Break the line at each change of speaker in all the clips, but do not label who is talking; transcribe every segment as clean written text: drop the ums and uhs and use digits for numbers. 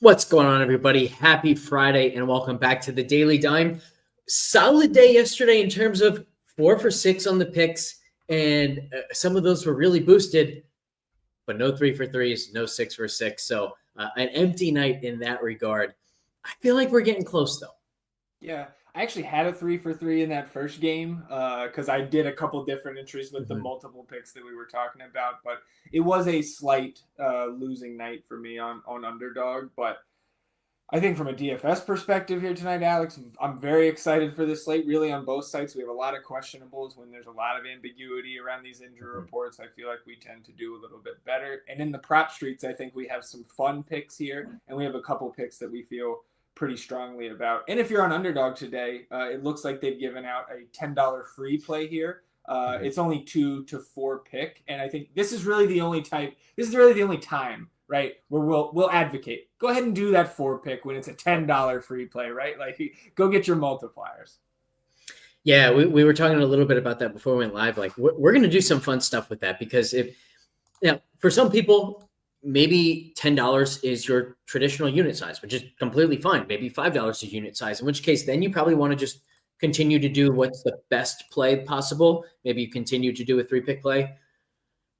What's going on, everybody? Happy Friday and welcome back to the Daily Dime. Solid day yesterday in terms of 4 for 6 on the picks, and some of those were really boosted, but no 3 for 3s, no 6 for 6. So an empty night in that regard. I feel like we're getting close, though.
Yeah, I actually had a 3 for 3 in that first game because I did a couple different entries with the multiple picks that we were talking about, but it was a slight losing night for me on underdog. But I think from a DFS perspective here tonight, Alex, I'm very excited for this slate. Really, on both sides, we have a lot of questionables. When there's a lot of ambiguity around these injury reports, I feel like we tend to do a little bit better. And in the prop streets, I think we have some fun picks here, and we have a couple picks that we feel pretty strongly about. And if you're on underdog today, it looks like they've given out a $10 free play here. It's only 2 to 4 pick, and I think this is really the only type. This is really the only time, right, where we'll advocate. Go ahead and do that 4 pick when it's a $10 free play, right? Like, go get your multipliers.
Yeah, we were talking a little bit about that before we went live. Like, we're going to do some fun stuff with that because for some people, maybe $10 is your traditional unit size, which is completely fine. Maybe $5 is unit size, in which case then you probably want to just continue to do what's the best play possible. Maybe you continue to do a 3-pick play.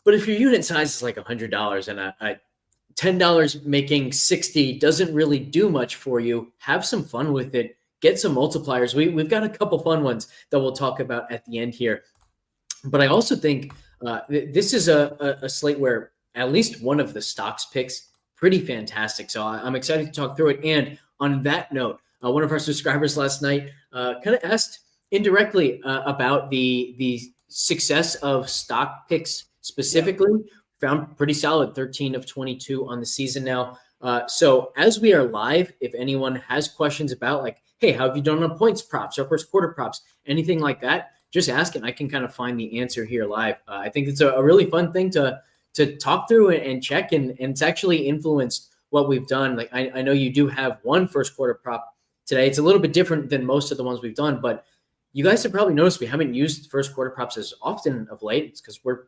But if your unit size is like $100 and $10 making 60 doesn't really do much for you, have some fun with it. Get some multipliers. We've got a couple fun ones that we'll talk about at the end here. But I also think this is a slate where at least one of the stocks picks pretty fantastic. So I'm excited to talk through it. And on that note, one of our subscribers last night kind of asked indirectly about the success of stock picks specifically. Yeah. Found pretty solid, 13 of 22 on the season now. So as we are live, if anyone has questions about like, hey, how have you done on points props or first quarter props, anything like that, just ask and I can kind of find the answer here live. I think it's a really fun thing to talk through and check, and it's actually influenced what we've done. Like I know you do have one first quarter prop today. It's a little bit different than most of the ones we've done, but you guys have probably noticed we haven't used first quarter props as often of late. It's because we're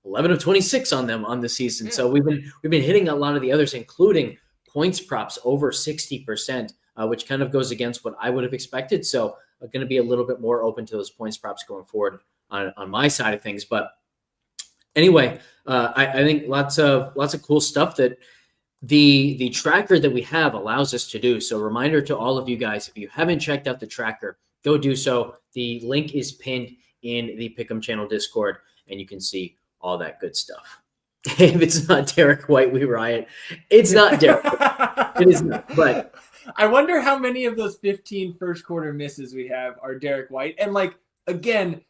11 of 26 on them on the season. So we've been hitting a lot of the others, including points props over 60%, which kind of goes against what I would have expected. So I'm going to be a little bit more open to those points props going forward on my side of things. But anyway, I think lots of cool stuff that the tracker that we have allows us to do. So reminder to all of you guys, if you haven't checked out the tracker, go do so. The link is pinned in the Pick'em channel Discord, and you can see all that good stuff. If it's not Derek White, we riot. It's not Derek. It is not. But
I wonder how many of those 15 first quarter misses we have are Derek White. And like, again,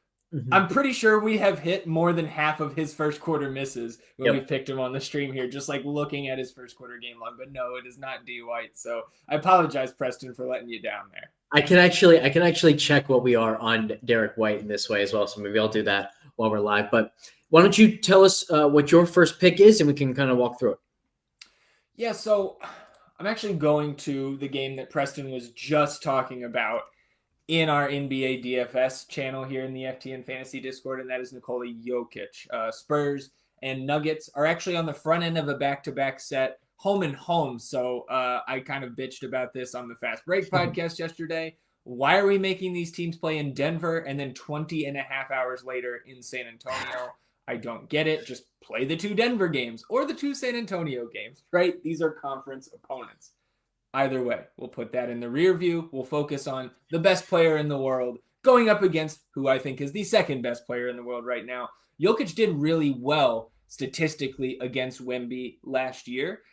I'm pretty sure we have hit more than half of his first quarter misses when we picked him on the stream here, just like looking at his first quarter game log. But no, it is not D White. So I apologize, Preston, for letting you down there.
I can actually check what we are on Derek White in this way as well. So maybe I'll do that while we're live. But why don't you tell us what your first pick is, and we can kind of walk through it.
Yeah, so I'm actually going to the game that Preston was just talking about in our NBA DFS channel here in the FTN Fantasy Discord, and that is Nikola Jokic. Spurs and Nuggets are actually on the front end of a back-to-back set, home and home. So I kind of bitched about this on the Fast Break podcast yesterday. Why are we making these teams play in Denver and then 20 and a half hours later in San Antonio? I don't get it. Just play the 2 Denver games or the 2 San Antonio games, right? These are conference opponents. Either way, we'll put that in the rear view. We'll focus on the best player in the world going up against who I think is the second best player in the world right now. Jokic did really well statistically against Wemby last year.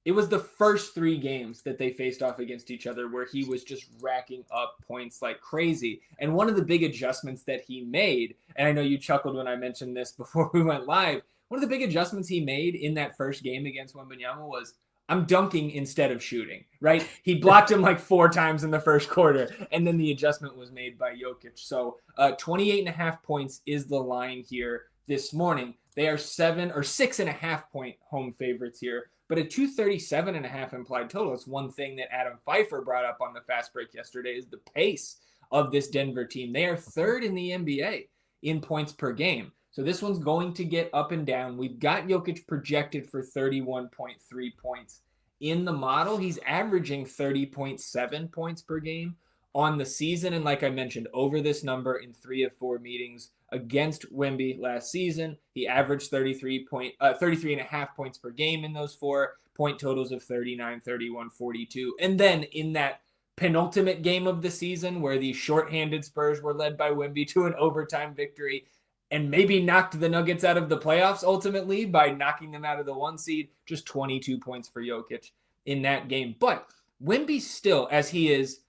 It was the first 3 games that they faced off against each other where he was just racking up points like crazy. And one of the big adjustments that he made, and I know you chuckled when I mentioned this before we went live, one of the big adjustments he made in that first game against Wembanyama was, I'm dunking instead of shooting, right? He blocked him like 4 times in the first quarter, and then the adjustment was made by Jokic. So 28.5 points is the line here this morning. They are 7 or 6.5 point home favorites here, but a 237.5 implied total. It's one thing that Adam Pfeiffer brought up on the Fast Break yesterday is the pace of this Denver team. They are 3rd in the NBA in points per game. So this one's going to get up and down. We've got Jokic projected for 31.3 points in the model, he's averaging 30.7 points per game on the season. And like I mentioned, over this number in 3 of 4 meetings against Wemby last season, he averaged 33.5 points per game in those 4, point totals of 39, 31, 42. And then in that penultimate game of the season where the shorthanded Spurs were led by Wemby to an overtime victory and maybe knocked the Nuggets out of the playoffs ultimately by knocking them out of the 1 seed, just 22 points for Jokic in that game. But Wemby still, as he is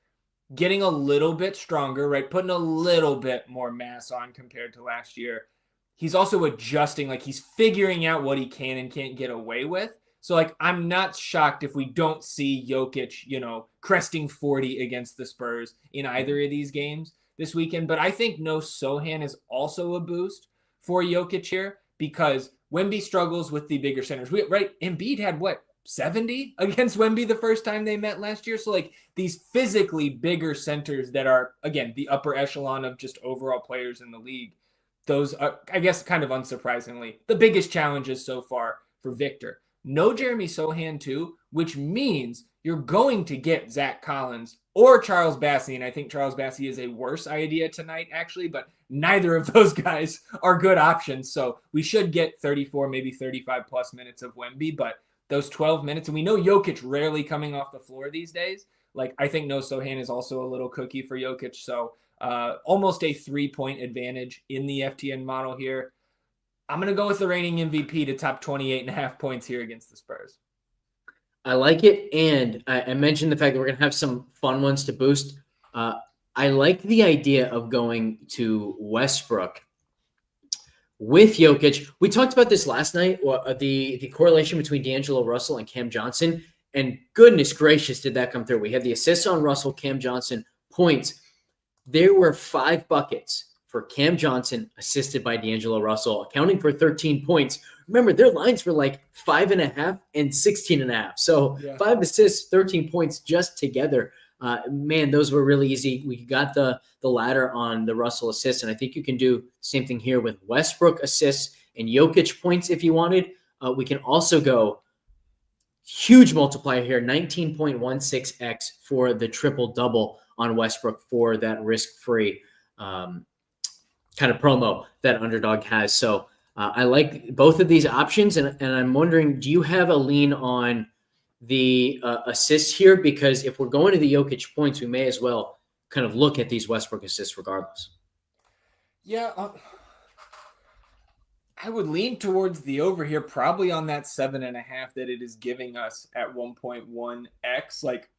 getting a little bit stronger, right, putting a little bit more mass on compared to last year, he's also adjusting, like he's figuring out what he can and can't get away with. So, like, I'm not shocked if we don't see Jokic, cresting 40 against the Spurs in either of these games this weekend. But I think no Sohan is also a boost for Jokic here because Wemby struggles with the bigger centers. Right? Embiid had 70 against Wemby the first time they met last year. So, like, these physically bigger centers that are, again, the upper echelon of just overall players in the league, those are, I guess, kind of unsurprisingly, the biggest challenges so far for Victor. No Jeremy Sohan too, which means you're going to get Zach Collins or Charles Bassey. And I think Charles Bassey is a worse idea tonight, actually, but neither of those guys are good options. So we should get 34, maybe 35 plus minutes of Wemby, but those 12 minutes, and we know Jokic rarely coming off the floor these days. Like, I think no Sohan is also a little cookie for Jokic. So almost a 3-point advantage in the FTN model here. I'm going to go with the reigning MVP to top 28.5 points here against the Spurs.
I like it. And I mentioned the fact that we're going to have some fun ones to boost. I like the idea of going to Westbrook with Jokic. We talked about this last night, the correlation between D'Angelo Russell and Cam Johnson. And goodness gracious, did that come through. We had the assists on Russell, Cam Johnson, points. There were 5 buckets for Cam Johnson, assisted by D'Angelo Russell, accounting for 13 points. Remember, their lines were like 5.5 and 16.5. So 5 assists, 13 points just together. Man, those were really easy. We got the ladder on the Russell assists, and I think you can do the same thing here with Westbrook assists and Jokic points if you wanted. We can also go huge multiplier here, 19.16x for the triple-double on Westbrook for that risk-free kind of promo that Underdog has. So I like both of these options, and I'm wondering, do you have a lean on the assists here? Because if we're going to the Jokic points, we may as well kind of look at these Westbrook assists regardless.
Yeah, I would lean towards the over here, probably on that 7.5 that it is giving us at 1.1x. Like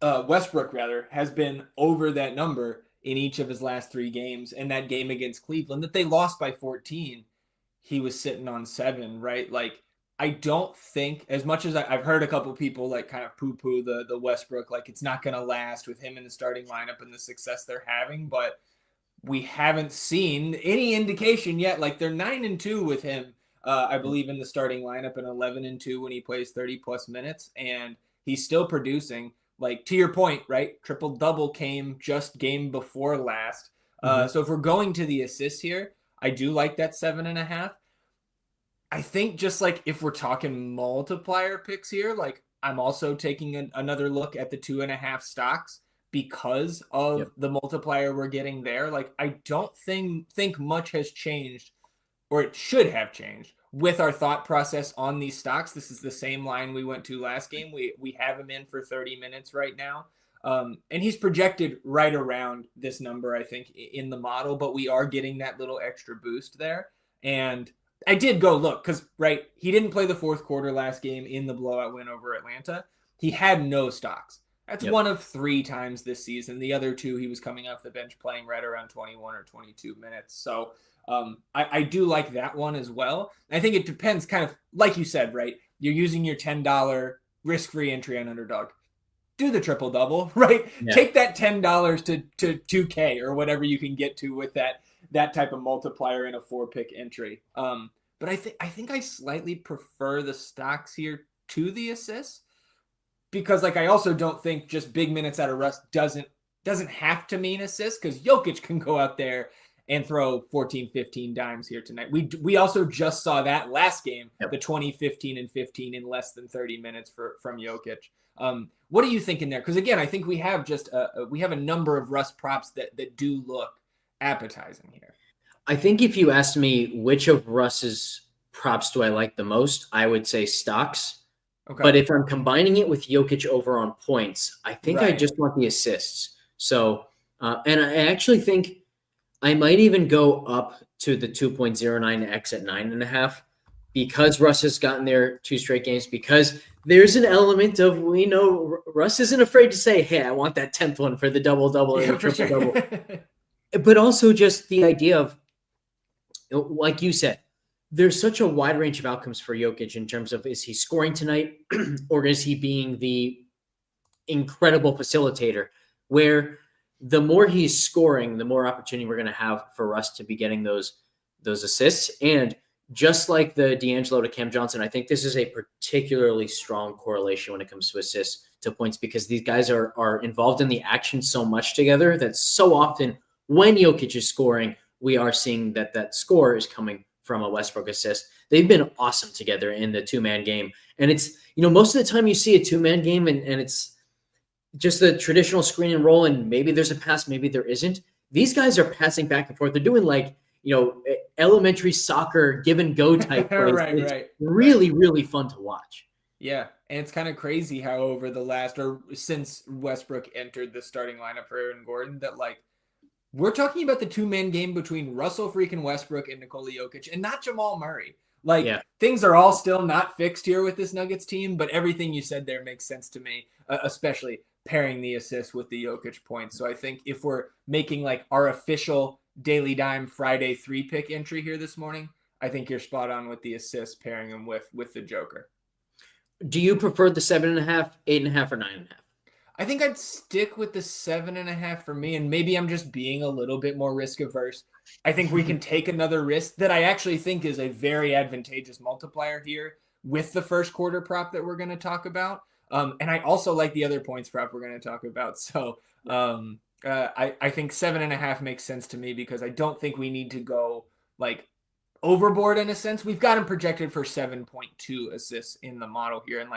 Westbrook, rather, has been over that number in each of his last 3 games. And that game against Cleveland that they lost by 14, he was sitting on 7, right? Like, I don't think, as much as I've heard a couple people like kind of poo-poo the Westbrook, like it's not going to last with him in the starting lineup and the success they're having, but we haven't seen any indication yet. Like, they're 9-2 with him, I believe, in the starting lineup, and 11-2 when he plays 30 plus minutes, and he's still producing. Like, to your point, right? Triple-double came just game before last. So if we're going to the assists here, I do like that 7.5. I think just like if we're talking multiplier picks here, like I'm also taking another look at the 2.5 stocks because of the multiplier we're getting there. Like, I don't think much has changed, or it should have changed, with our thought process on these stocks. This is the same line we went to last game. We have him in for 30 minutes right now. And he's projected right around this number, I think, in the model, but we are getting that little extra boost there. And I did go look because, right, he didn't play the 4th quarter last game in the blowout win over Atlanta. He had no stocks. That's one of 3 times this season. The other 2, he was coming off the bench playing right around 21 or 22 minutes. So I do like that one as well. I think it depends, kind of like you said, right? You're using your $10 risk-free entry on Underdog. Do the triple-double, right? Yeah. Take that $10 to 2K or whatever you can get to with that type of multiplier in a 4-pick entry. But I think I slightly prefer the stocks here to the assists, because like I also don't think just big minutes out of Russ doesn't have to mean assists, because Jokic can go out there and throw 14, 15 dimes here tonight. We also just saw that last game, the 20, 15, and 15 in less than 30 minutes from Jokic. What are you thinking there? Because again, I think we have a number of Russ props that do look appetizing here.
I think if you asked me which of Russ's props do I like the most, I would say stocks. Okay. But if I'm combining it with Jokic over on points, I think I just want the assists. So, and I actually think I might even go up to the 2.09x at 9.5 because Russ has gotten there 2 straight games, because there's an element of, we know Russ isn't afraid to say, hey, I want that 10th one for the double-double or the triple-double. But also just the idea of, like you said, there's such a wide range of outcomes for Jokic in terms of, is he scoring tonight or is he being the incredible facilitator, where the more he's scoring, the more opportunity we're going to have for Russ to be getting those assists. And just like the D'Angelo to Cam Johnson, I think this is a particularly strong correlation when it comes to assists to points, because these guys are involved in the action so much together that so often when Jokic is scoring, we are seeing that score is coming from a Westbrook assist. They've been awesome together in the 2-man game. And it's, most of the time you see a 2-man game and it's just the traditional screen and roll, and maybe there's a pass, maybe there isn't. These guys are passing back and forth. They're doing like, elementary soccer give and go type plays. It's really, really fun to watch.
Yeah. And it's kind of crazy how over the last, or since Westbrook entered the starting lineup for Aaron Gordon, that we're talking about the 2-man game between Russell freaking Westbrook and Nikola Jokic, and not Jamal Murray. Things are all still not fixed here with this Nuggets team, but everything you said there makes sense to me, especially pairing the assist with the Jokic points. So I think if we're making our official Daily Dime Friday 3-pick entry here this morning, I think you're spot on with the assist, pairing them with the Joker.
Do you prefer the 7.5, 8.5, or 9.5?
I think I'd stick with the 7.5 for me, and maybe I'm just being a little bit more risk averse. I think we can take another risk that I actually think is a very advantageous multiplier here with the first quarter prop that we're going to talk about. And I also like the other points prop we're going to talk about. So I think 7.5 makes sense to me, because I don't think we need to go overboard in a sense. We've got him projected for 7.2 assists in the model here. And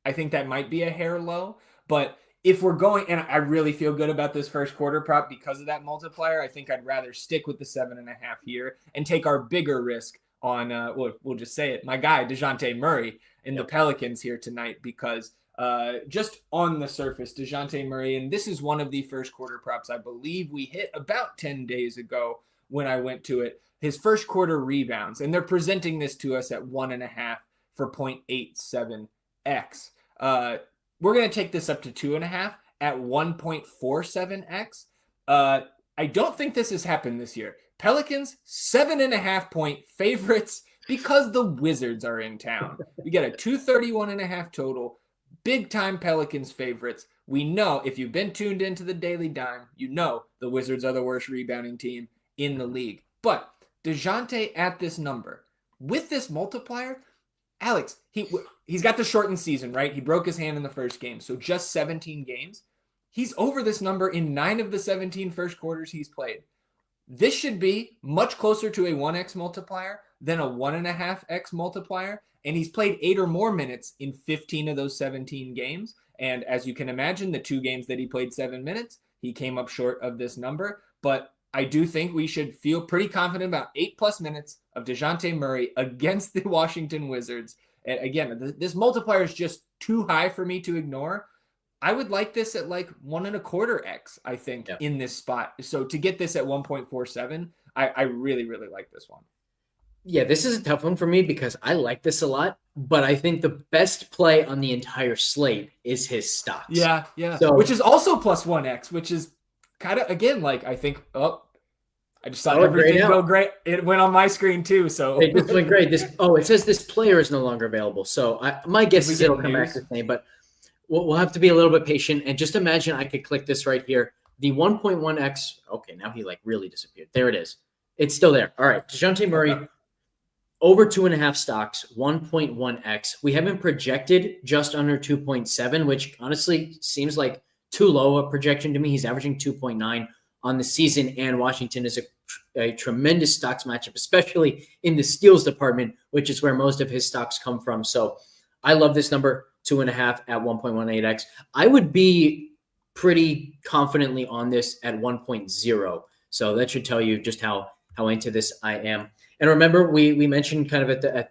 I think that might be a hair low. But if we're going, and I really feel good about this first quarter prop because of that multiplier, I think I'd rather stick with the 7.5 here and take our bigger risk on, we'll just say it, my guy, DeJounte Murray in the Pelicans here tonight, because just on the surface, DeJounte Murray, and this is one of the first quarter props I believe we hit about 10 days ago when I went to it, his first quarter rebounds, and they're presenting this to us at 1.5 for 0.87x. We're going to take this up to 2.5 at 1.47x. I don't think this has happened this year. Pelicans, 7.5 point favorites because the Wizards are in town. We get a 231.5 total. Big time Pelicans favorites. We know, if you've been tuned into the Daily Dime, you know the Wizards are the worst rebounding team in the league. But DeJounte at this number, with this multiplier, Alex, he's got the shortened season, right? He broke his hand in the first game, so just 17 games. He's over this number in 9 of the 17 first quarters he's played. This should be much closer to a 1x multiplier than a 1.5x multiplier, and he's played 8 or more minutes in 15 of those 17 games. And as you can imagine, the 2 games that he played 7 minutes, he came up short of this number. But I do think we should feel pretty confident about 8+ minutes of DeJounte Murray against the Washington Wizards. And again, this multiplier is just too high for me to ignore. I would like this at 1.25x, I think, in this spot. So to get this at 1.47, I really, really like this one.
Yeah, this is a tough one for me because I like this a lot, but I think the best play on the entire slate is his stocks.
Yeah. So, which is also +1x, which is kind of, again, I think, I just saw everything go great. It went on my screen too, so
it just went great. It says this player is no longer available. So my guess is it'll come back the same, but we'll have to be a little bit patient. And just imagine I could click this right here. The 1.1x. Okay, now he really disappeared. There it is. It's still there. All right, DeJounte Murray, over 2.5 stocks, 1.1x. We have him projected just under 2.7, which honestly seems like too low a projection to me. He's averaging 2.9 on the season, and Washington is a a tremendous stocks matchup, especially in the steals department, which is where most of his stocks come from. So I love this number, 2.5 at 1.18x. I would be pretty confidently on this at 1.0. So that should tell you just how into this I am. And remember, we mentioned kind of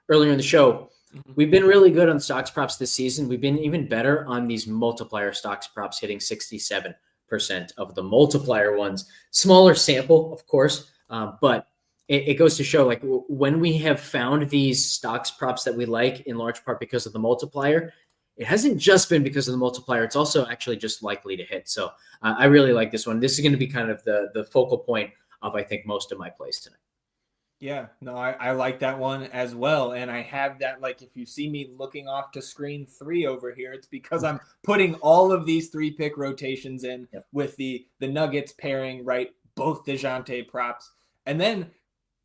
earlier in the show, we've been really good on stocks props this season. We've been even better on these multiplier stocks props, hitting 67% of the multiplier ones. Smaller sample, of course, but it goes to show, like, when we have found these stocks props that we like, in large part because of the multiplier, it hasn't just been because of the multiplier. It's also actually just likely to hit. So I really like this one. This is going to be kind of the focal point of, I think, most of my plays tonight.
Yeah, no, I like that one as well. And I have that, like, if you see me looking off to screen 3 over here, it's because I'm putting all of these 3-pick rotations in with the Nuggets pairing, right? Both DeJounte props. And then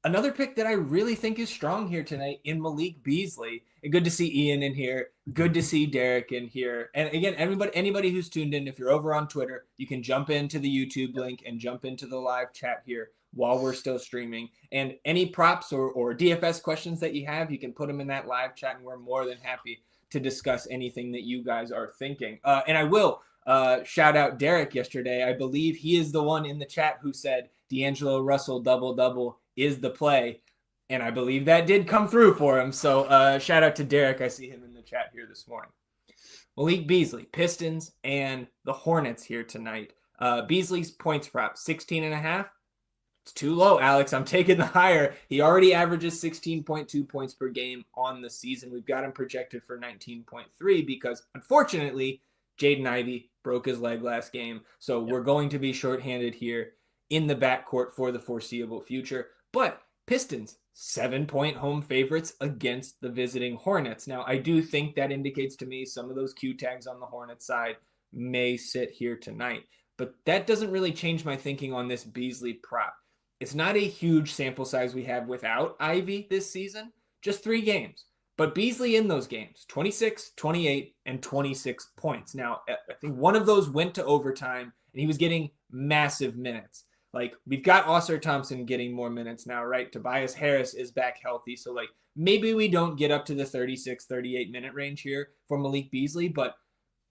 another pick that I really think is strong here tonight in Malik Beasley. And good to see Ian in here. Good to see Derek in here. And again, anybody who's tuned in, if you're over on Twitter, you can jump into the YouTube link and jump into the live chat here while we're still streaming. And any props or DFS questions that you have, you can put them in that live chat, and we're more than happy to discuss anything that you guys are thinking. And I will shout out Derek yesterday. I believe he is the one in the chat who said D'Angelo Russell double-double is the play. And I believe that did come through for him. So shout out to Derek. I see him in the chat here this morning. Malik Beasley, Pistons and the Hornets here tonight. Beasley's points prop, 16.5. It's too low, Alex. I'm taking the higher. He already averages 16.2 points per game on the season. We've got him projected for 19.3 because, unfortunately, Jaden Ivey broke his leg last game. So we're going to be shorthanded here in the backcourt for the foreseeable future. But Pistons, 7-point home favorites against the visiting Hornets. Now, I do think that indicates to me some of those Q tags on the Hornets side may sit here tonight. But that doesn't really change my thinking on this Beasley prop. It's not a huge sample size we have without Ivy this season, just 3 games. But Beasley in those games, 26, 28, and 26 points. Now, I think one of those went to overtime, and he was getting massive minutes. Like, we've got Oscar Thompson getting more minutes now, right? Tobias Harris is back healthy. So, like, maybe we don't get up to the 36, 38-minute range here for Malik Beasley, but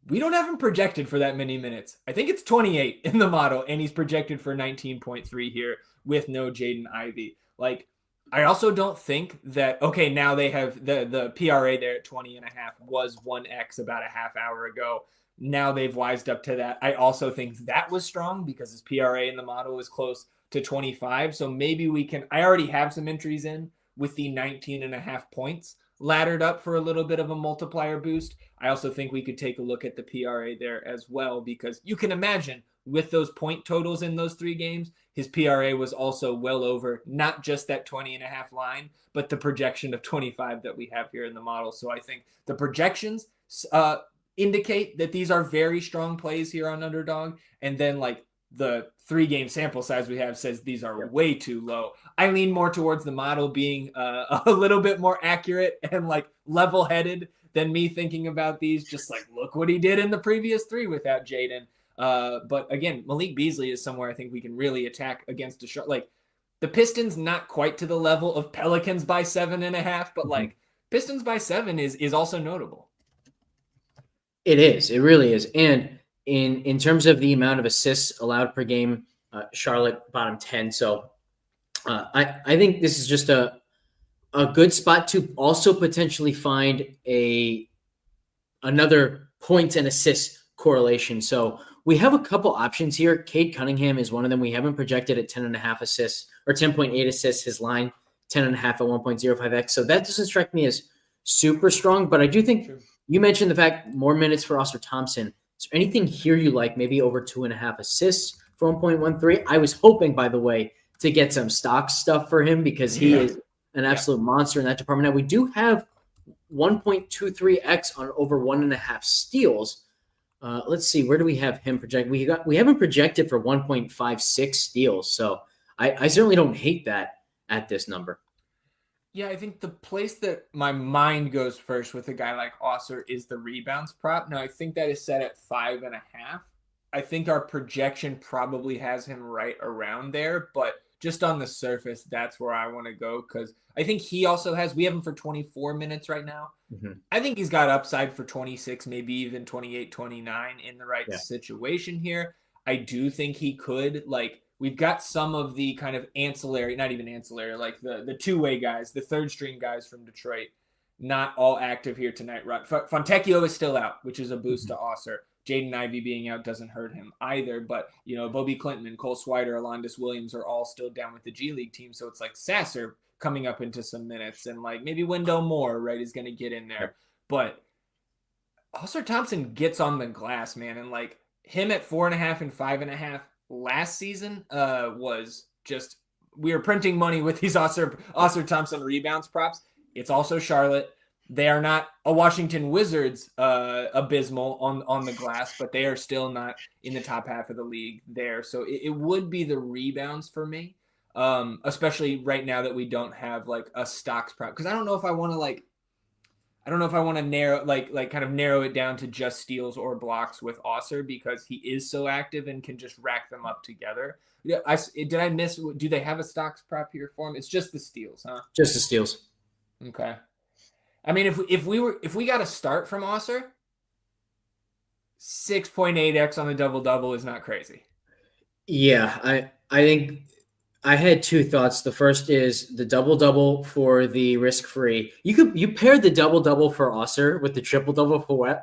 we don't have him projected for that many minutes. I think it's 28 in the model, and he's projected for 19.3 here with no Jaden Ivey. Like, I also don't think that, okay, now they have the PRA there at 20.5 was 1x about a half hour ago. Now they've wised up to that. I also think that was strong because his PRA in the model is close to 25. So maybe we can, I already have some entries in with the 19.5 points laddered up for a little bit of a multiplier boost. I also think we could take a look at the PRA there as well, because you can imagine with those point totals in those 3 games, his PRA was also well over not just that 20.5 line, but the projection of 25 that we have here in the model. So I think the projections indicate that these are very strong plays here on Underdog. And then, like, the 3-game sample size we have says these are way too low. I lean more towards the model being a little bit more accurate and, like, level-headed than me thinking about these. Just like, look what he did in the previous 3 without Jaden. But again, Malik Beasley is somewhere I think we can really attack against a shot. Like, the Pistons not quite to the level of Pelicans by 7.5, but like Pistons by 7 is also notable.
It is. It really is. And in terms of the amount of assists allowed per game, Charlotte bottom 10. So I think this is just a good spot to also potentially find another points and assists correlation. So we have a couple options here. Cade Cunningham is one of them. We haven't projected at 10.5 assists or 10.8 assists. His line 10.5 at 1.05x. So that doesn't strike me as super strong, but I do think you mentioned the fact more minutes for Oscar Thompson. Is there anything here you like? Maybe over 2.5 assists for 1.13. I was hoping, by the way, to get some stock stuff for him because he is an absolute monster in that department. Now we do have 1.23x on over 1.5 steals. Let's see, where do we have him projected? We haven't projected for 1.56 steals, so I certainly don't hate that at this number.
Yeah, I think the place that my mind goes first with a guy like Osser is the rebounds prop. Now, I think that is set at 5.5. I think our projection probably has him right around there, but just on the surface, that's where I want to go because I think he also we have him for 24 minutes right now.
Mm-hmm.
I think he's got upside for 26, maybe even 28, 29 in the right situation here. I do think he could, we've got some of the kind of ancillary, not even ancillary, like the two-way guys, the third string guys from Detroit, not all active here tonight. Fontecchio is still out, which is a boost to Osser. Jaden Ivey being out doesn't hurt him either, but Bobby Clinton and Cole Swider, Alondis Williams are all still down with the G League team, so it's like Sasser coming up into some minutes, and maybe Wendell Moore, right, is going to get in there. But Osser Thompson gets on the glass, man, and him at 4.5 and 5.5 last season was just, we were printing money with these Osser Thompson rebounds props. It's also Charlotte. They are not a Washington Wizards abysmal on the glass, but they are still not in the top half of the league there. So it would be the rebounds for me, especially right now that we don't have a stocks prop. Because I don't know if I want to narrow kind of narrow it down to just steals or blocks with Osser because he is so active and can just rack them up together. Yeah, did I miss? Do they have a stocks prop here for him? It's just the steals, huh?
Just the steals.
Okay. I mean, if we got a start from Osser, 6.8x on the double-double is not crazy.
Yeah, I think I had two thoughts. The first is the double-double for the risk-free. You pair the double-double for Osser with the triple-double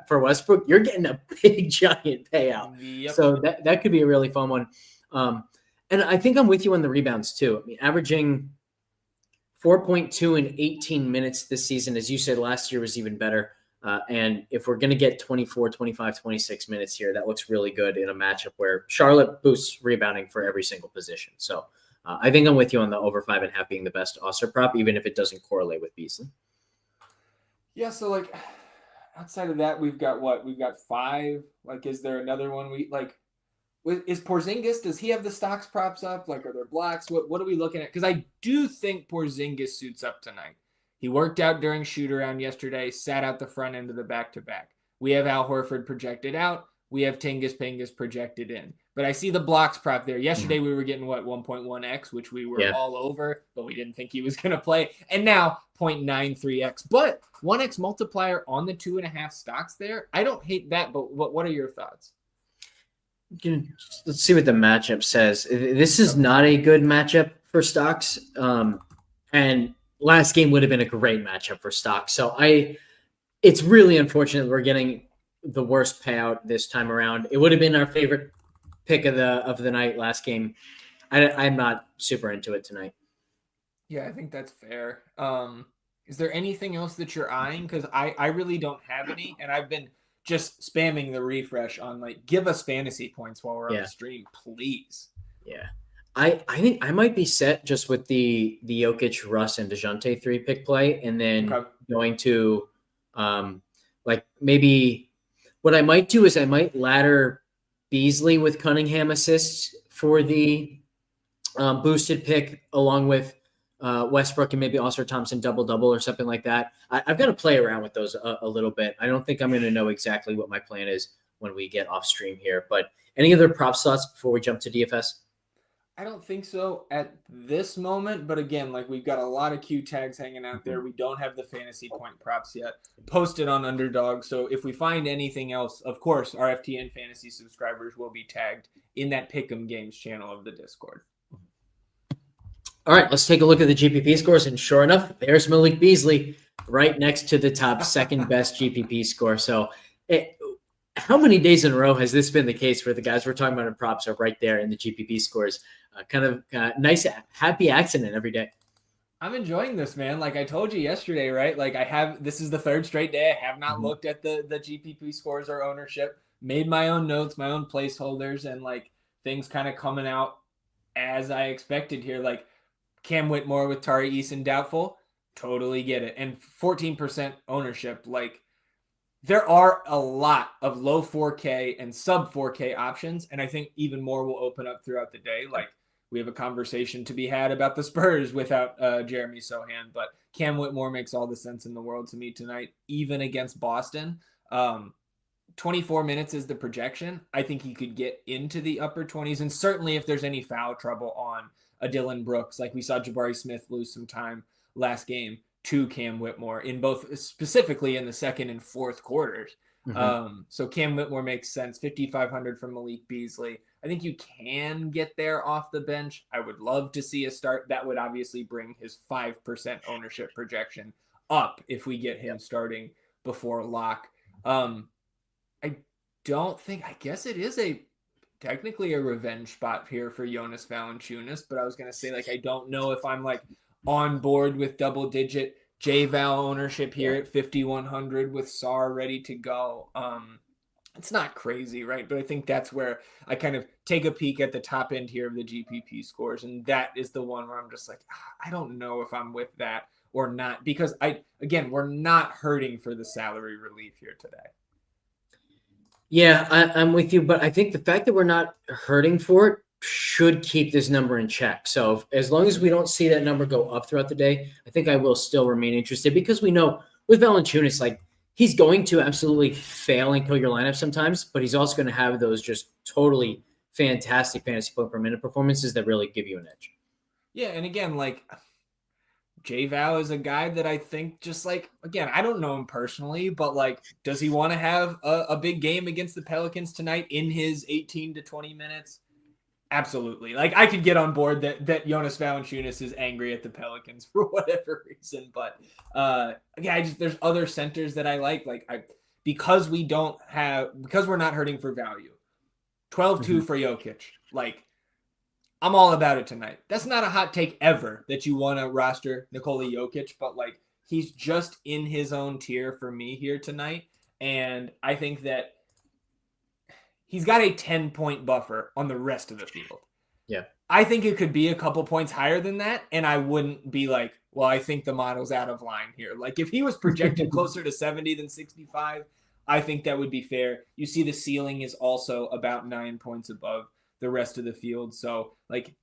for Westbrook, you're getting a big, giant payout.
Yep.
So that could be a really fun one. And I think I'm with you on the rebounds, too. I mean, averaging 4.2 in 18 minutes this season, as you said, last year was even better. And if we're going to get 24, 25, 26 minutes here, that looks really good in a matchup where Charlotte boosts rebounding for every single position. So I think I'm with you on the over 5.5 being the best Osser prop, even if it doesn't correlate with Beasley.
Yeah, so outside of that, we've got what? We've got 5. Is there another one is Porzingis, does he have the stocks props up? Are there blocks? What are we looking at? Because I do think Porzingis suits up tonight. He worked out during shoot-around yesterday, sat out the front end of the back-to-back. We have Al Horford projected out. We have Tingus projected in. But I see the blocks prop there. Yesterday we were getting, 1.1x, which we were all over, but we didn't think he was going to play. And now 0.93x. But 1x multiplier on the 2.5 stocks there, I don't hate that, but what are your thoughts?
Let's see what the matchup says. This is not a good matchup for stocks. And last game would have been a great matchup for stocks. So it's really unfortunate we're getting the worst payout this time around. It would have been our favorite pick of the night last game. I'm not super into it tonight.
Yeah, I think that's fair. Is there anything else that you're eyeing? Because I really don't have any, and I've been just spamming the refresh on give us fantasy points while we're on the stream, please.
Yeah. I think I might be set just with the Jokic, Russ, and DeJounte 3-pick play, and then going to maybe what I might do is I might ladder Beasley with Cunningham assists for the boosted pick along with Westbrook and maybe Osser Thompson double-double or something like that. I've got to play around with those a little bit. I don't think I'm going to know exactly what my plan is when we get off stream here. But any other prop thoughts before we jump to DFS?
I don't think so at this moment. But again, we've got a lot of Q tags hanging out there. We don't have the fantasy point props yet posted on Underdog. So if we find anything else, of course, our FTN fantasy subscribers will be tagged in that Pick'em Games channel of the Discord.
All right, let's take a look at the GPP scores. And sure enough, there's Malik Beasley right next to the top second best GPP score. So how many days in a row has this been the case where the guys we're talking about in props are right there in the GPP scores? Kind of nice, happy accident every day.
I'm enjoying this, man. I told you yesterday, right? This is the third straight day. I have not looked at the GPP scores or ownership, made my own notes, my own placeholders, and things kind of coming out as I expected here. Cam Whitmore with Tari Eason doubtful, totally get it. And 14% ownership. There are a lot of low 4K and sub 4K options, and I think even more will open up throughout the day. We have a conversation to be had about the Spurs without Jeremy Sohan, but Cam Whitmore makes all the sense in the world to me tonight, even against Boston. 24 minutes is the projection. I think he could get into the upper 20s, and certainly if there's any foul trouble on a Dylan Brooks. Like we saw Jabari Smith lose some time last game to Cam Whitmore in both, specifically in the second and fourth quarters. So Cam Whitmore makes sense. 5,500 from Malik Beasley. I think you can get there off the bench. I would love to see a start. That would obviously bring his 5% ownership projection up if we get him starting before lock. I don't think, I guess it is technically a revenge spot here for Jonas Valanciunas, but I was going to say, like, I don't know if I'm like on board with double digit J-Val ownership here at 5,100 with Sar ready to go. It's not crazy, right? But I think that's where I kind of take a peek at the top end here of the GPP scores. And that is the one where I'm just like, I don't know if I'm with that or not, because we're not hurting for the salary relief here today.
Yeah, I'm with you, but I think the fact that we're not hurting for it should keep this number in check. So as long as we don't see that number go up throughout the day, I think I will still remain interested, because we know with Valanciunas, like, he's going to absolutely fail and kill your lineup sometimes, but he's also going to have those just totally fantastic fantasy point per minute performances that really give you an edge.
Yeah, and again, like, J-Val is a guy that I think, just like, again, I don't know him personally, but like, does he want to have a big game against the Pelicans tonight in his 18 to 20 minutes? Absolutely. Like, I could get on board that Jonas Valanciunas is angry at the Pelicans for whatever reason, but there's other centers that I like. Because we're not hurting for value. 12-2 for Jokic. Like, I'm all about it tonight. That's not a hot take ever that you want to roster Nikola Jokic, but like, he's just in his own tier for me here tonight. And I think that he's got a 10-point buffer on the rest of the field.
Yeah.
I think it could be a couple points higher than that. And I wouldn't be like, well, I think the model's out of line here. Like, if he was projected closer to 70 than 65, I think that would be fair. You see the ceiling is also about 9 points above the rest of the field. So like,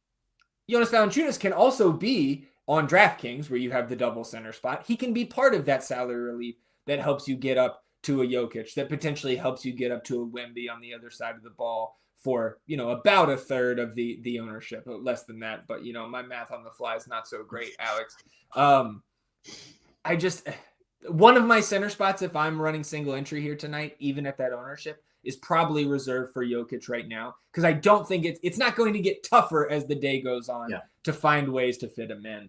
Jonas Valanciunas can also be on DraftKings, where you have the double center spot. He can be part of that salary relief that helps you get up to a Jokic, that potentially helps you get up to a Wemby on the other side of the ball for, about a third of the ownership, less than that. But, my math on the fly is not so great, Alex. One of my center spots, if I'm running single entry here tonight, even at that ownership, is probably reserved for Jokic right now, because I don't think it's not going to get tougher as the day goes on to find ways to fit him in.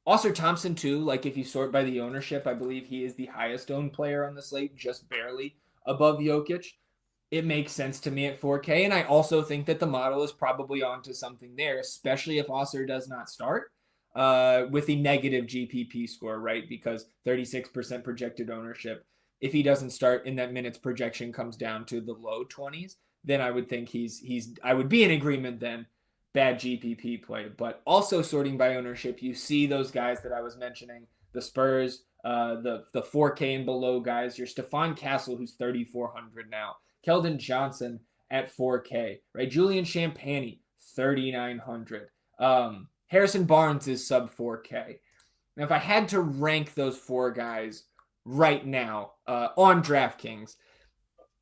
Ausar Thompson too, like, if you sort by the ownership, I believe he is the highest owned player on the slate, just barely above Jokic. It makes sense to me at 4K, and I also think that the model is probably onto something there, especially if Ausar does not start with the negative GPP score, right? Because 36% projected ownership. If he doesn't start and that minutes projection comes down to the low 20s, then I would think I would be in agreement then. Bad GPP play. But also sorting by ownership, you see those guys that I was mentioning, the Spurs, the 4K and below guys. Your Stephon Castle, who's 3,400 now. Keldon Johnson at 4K, right? Julian Champagnie, 3,900. Harrison Barnes is sub 4K. Now, if I had to rank those four guys right now on DraftKings,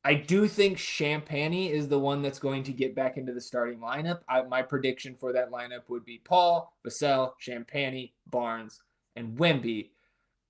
I do think Champagnie is the one that's going to get back into the starting lineup. My prediction for that lineup would be Paul, Vassell, Champagnie, Barnes, and Wemby.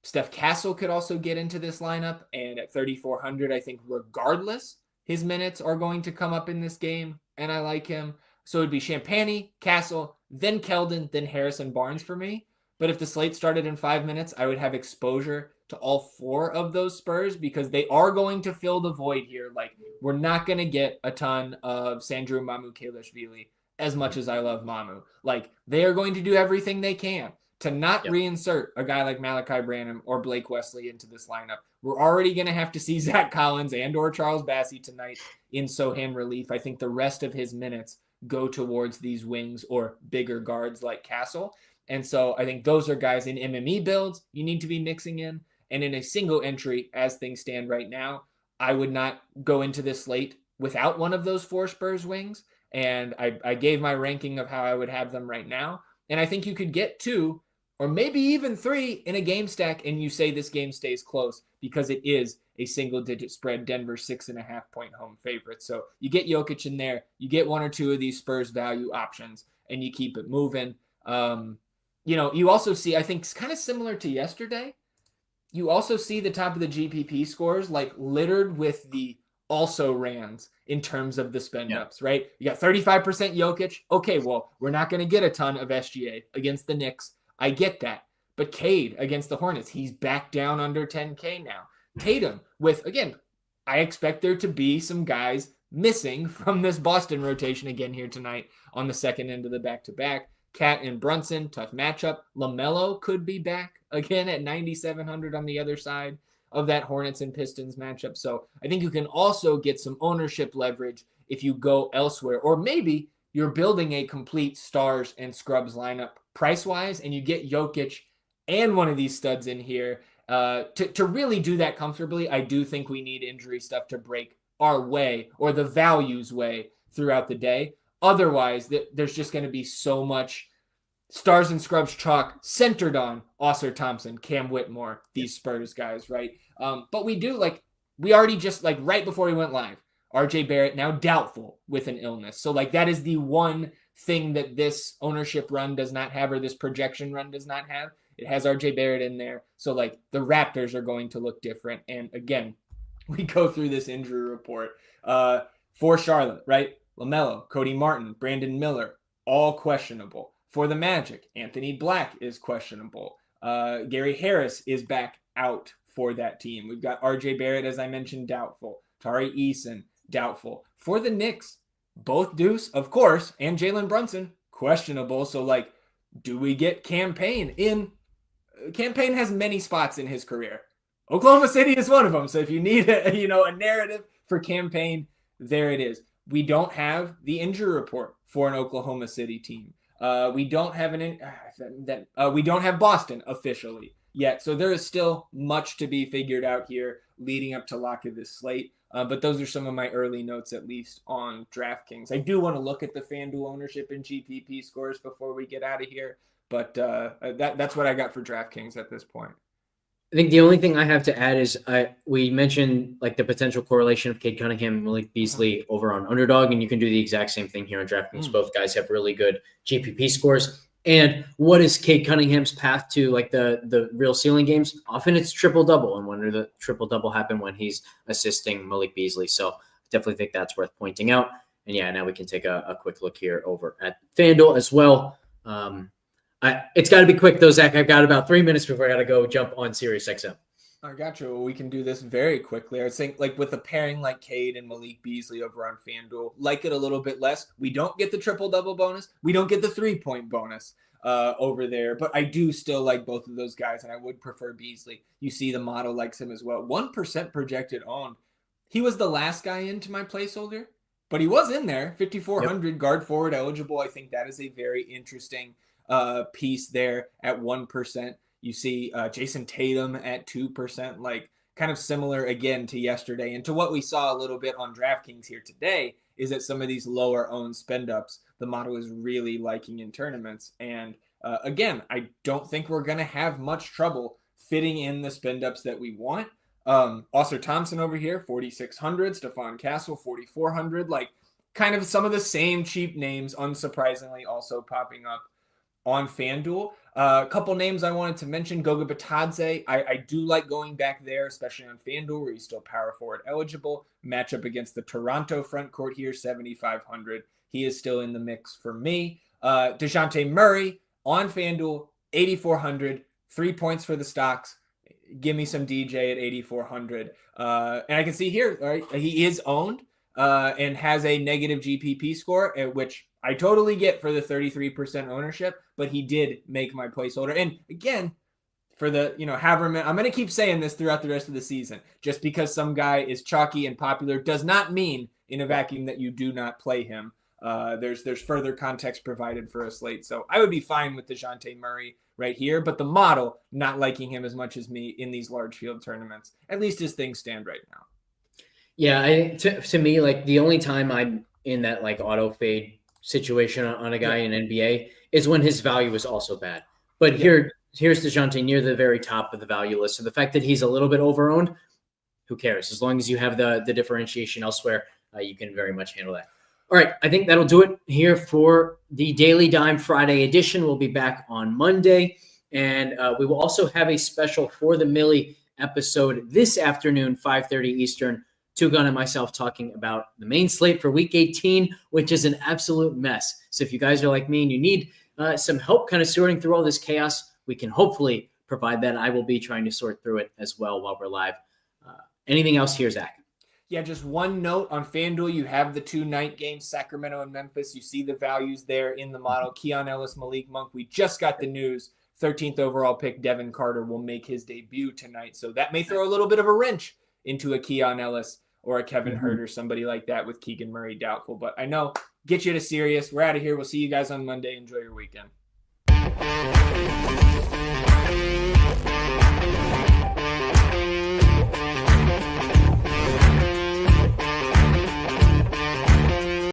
Steph Castle could also get into this lineup, and at 3,400, I think regardless, his minutes are going to come up in this game, and I like him. So it'd be Champagnie, Castle, then Keldon, then Harrison Barnes for me. But if the slate started in 5 minutes, I would have exposure to all four of those Spurs, because they are going to fill the void here. Like, we're not going to get a ton of Sandro Mamukelashvili, as much as I love Mamu. Like, they are going to do everything they can to not reinsert a guy like Malachi Branham or Blake Wesley into this lineup. We're already going to have to see Zach Collins and or Charles Bassey tonight in Sohan relief. I think the rest of his minutes go towards these wings or bigger guards like Castle. And so I think those are guys in MME builds you need to be mixing in. And in a single entry, as things stand right now, I would not go into this slate without one of those four Spurs wings. And I gave my ranking of how I would have them right now. And I think you could get two or maybe even three in a game stack, and you say this game stays close because it is a single-digit spread. Denver 6.5-point home favorite. So you get Jokic in there, you get one or two of these Spurs value options, and you keep it moving. You also see, I think it's kind of similar to yesterday, you also see the top of the GPP scores like littered with the also rans in terms of the spend ups, right? You got 35% Jokic. Okay, well, we're not going to get a ton of SGA against the Knicks. I get that. But Cade against the Hornets, he's back down under 10K now. Tatum with, again, I expect there to be some guys missing from this Boston rotation again here tonight on the second end of the back-to-back. Cat and Brunson, tough matchup. LaMelo could be back again at 9,700 on the other side of that Hornets and Pistons matchup. So I think you can also get some ownership leverage if you go elsewhere. Or maybe you're building a complete stars and scrubs lineup price-wise, and you get Jokic and one of these studs in here. To really do that comfortably, I do think we need injury stuff to break our way or the values way throughout the day. Otherwise, there's just going to be so much stars and scrubs chalk centered on Oscar Thompson, Cam Whitmore, these Spurs guys, right? But we already just right before we went live, RJ Barrett now doubtful with an illness. So that is the one thing that this ownership run does not have, or this projection run does not have. It has RJ Barrett in there. So the Raptors are going to look different. And again, we go through this injury report for Charlotte, right? LaMelo, Cody Martin, Brandon Miller, all questionable. For the Magic, Anthony Black is questionable. Gary Harris is back out for that team. We've got RJ Barrett, as I mentioned, doubtful. Tari Eason, doubtful. For the Knicks, both Deuce, of course, and Jalen Brunson, questionable. So, do we get Campaign in? Campaign has many spots in his career. Oklahoma City is one of them. So if you need a narrative for Campaign, there it is. We don't have the injury report for an Oklahoma City team. We don't have we don't have Boston officially yet. So there is still much to be figured out here leading up to lock of this slate. But those are some of my early notes, at least on DraftKings. I do want to look at the FanDuel ownership and GPP scores before we get out of here. But that's what I got for DraftKings at this point.
I think the only thing I have to add is we mentioned the potential correlation of Cade Cunningham and Malik Beasley over on Underdog, and you can do the exact same thing here on DraftKings. Both guys have really good GPP scores. And what is Cade Cunningham's path to the real ceiling games? Often it's triple-double, and when did the triple-double happen? When he's assisting Malik Beasley. So I definitely think that's worth pointing out. And yeah, now we can take a quick look here over at FanDuel as well. It's got to be quick, though, Zach. I've got about 3 minutes before I got to go jump on SiriusXM.
I got you. Well, we can do this very quickly. I was thinking, with a pairing like Cade and Malik Beasley over on FanDuel, like it a little bit less. We don't get the triple-double bonus. We don't get the 3-point bonus over there. But I do still like both of those guys, and I would prefer Beasley. You see the model likes him as well. 1% projected owned. He was the last guy into my placeholder, but he was in there. 5,400 guard forward eligible. I think that is a very interesting piece there at 1%. You see Jason Tatum at 2%, kind of similar again to yesterday. And to what we saw a little bit on DraftKings here today is that some of these lower owned spend ups, the model is really liking in tournaments. And again, I don't think we're going to have much trouble fitting in the spend ups that we want. Oscar Thompson over here, 4,600, Stephon Castle, 4,400, kind of some of the same cheap names, unsurprisingly, also popping up on FanDuel. A couple names I wanted to mention. Goga Bitadze. I do like going back there, especially on FanDuel, where he's still power forward eligible. Matchup against the Toronto front court here, 7,500. He is still in the mix for me. DeJounte Murray on FanDuel, 8,400. 3 points for the stocks. Give me some DJ at 8,400. And I can see here, right, he is owned and has a negative GPP score, which I totally get for the 33% ownership, but he did make my placeholder. And again, for the, Haverman, I'm going to keep saying this throughout the rest of the season. Just because some guy is chalky and popular does not mean in a vacuum that you do not play him. There's further context provided for a slate. So I would be fine with DeJounte Murray right here, but the model not liking him as much as me in these large field tournaments, at least as things stand right now.
Yeah, to me, the only time I'm in that auto fade situation on a guy in NBA is when his value is also bad. But here's DeJounte near the very top of the value list. So the fact that he's a little bit overowned, who cares? As long as you have the differentiation elsewhere, you can very much handle that. All right, I think that'll do it here for the Daily Dime Friday edition. We'll be back on Monday, and we will also have a special For the Millie episode this afternoon, 5:30 Eastern. Tugun and myself talking about the main slate for Week 18, which is an absolute mess. So if you guys are like me and you need some help kind of sorting through all this chaos, we can hopefully provide that. I will be trying to sort through it as well while we're live. Anything else here, Zach?
Yeah, just one note on FanDuel. You have the 2 night games, Sacramento and Memphis. You see the values there in the model. Keon Ellis, Malik Monk. We just got the news. 13th overall pick Devin Carter will make his debut tonight. So that may throw a little bit of a wrench into a Keon Ellis or a Kevin Hurt or somebody like that with Keegan Murray doubtful. But I know, get you to Sirius. We're out of here. We'll see you guys on Monday. Enjoy your weekend.